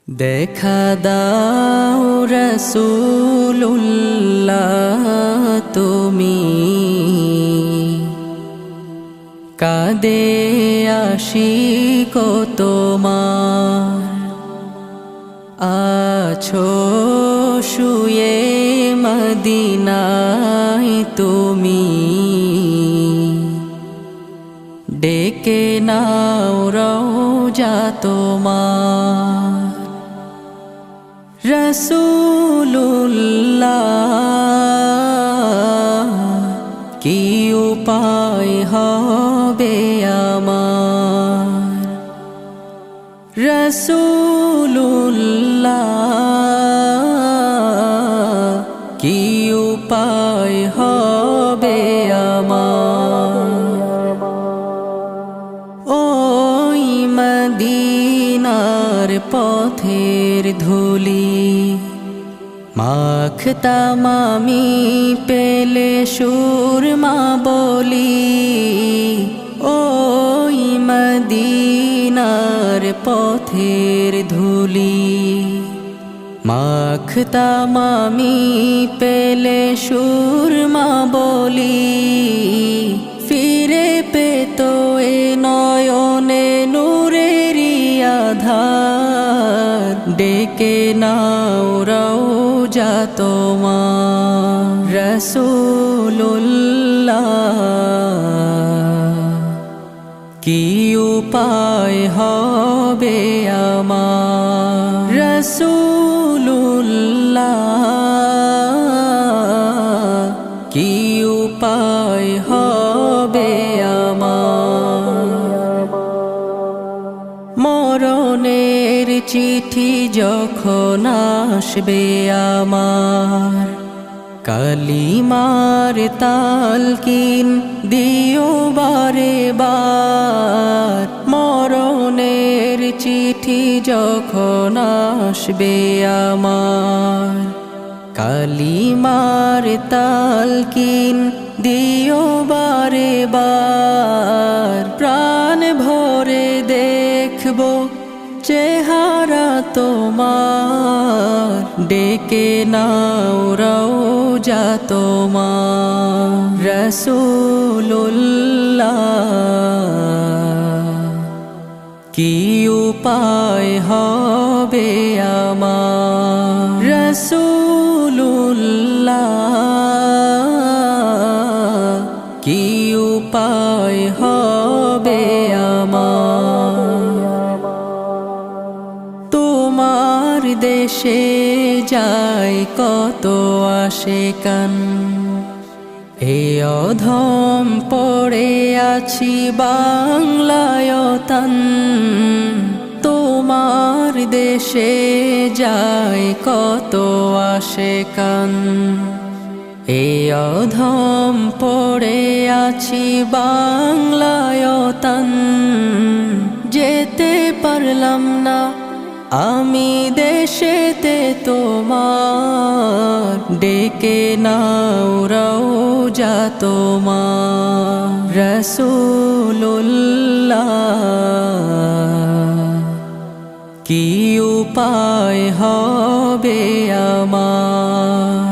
দেখা দাও রাসূলুল্লাহ তুমি কাঁদে আশিক তোমার আছো শুয়ে মদিনায় তুমি ডেকে নাও রওজা তোমার রাসূলুল্লাহ কি উপায় হবে আমার রাসূলুল্লাহ কি উপায় হবে আমার ওই মদিনার পথের ধুলি মাখতাম আমি পেলে সুরমা বলি ওই মদিনার পথের ধুলি মাখতাম আমি পেলে সুরমা বলি ফিরে পেত এ নয়নে নূরেরি আধার ডেকে নাও রওজা তোমার রাসূলুল্লাহ কি উপায় হবে আমার রাসূলুল্লাহ কি উপায় হবে আমার মরণের চিঠি যখন আসবে আমার কালিমার তালকিন দিও বারে বার মরণের চিঠি যখন আসবে আমার কালিমার তালকিন দিও বারে বার প্রাণ ভরে দেখবো চেহারা তোমার ডেকে নাও রওজা তোমার রাসূলুল্লাহ কি উপায় হবে আমার রাসূলুল্লাহ কি উপায় হবে আমার তোমার দেশে যায় কত আশিকান এ অধম পড়ে আছি বাংলায় তান তোমার দেশে যায় কত আশিকান এ অধম পড়ে আছি বাংলায় তান যেতে পারলাম না আমি দেশেতে তোমার ডেকে নাও রওজা তোমার রাসূলুল্লাহ কি উপায় হবে আমার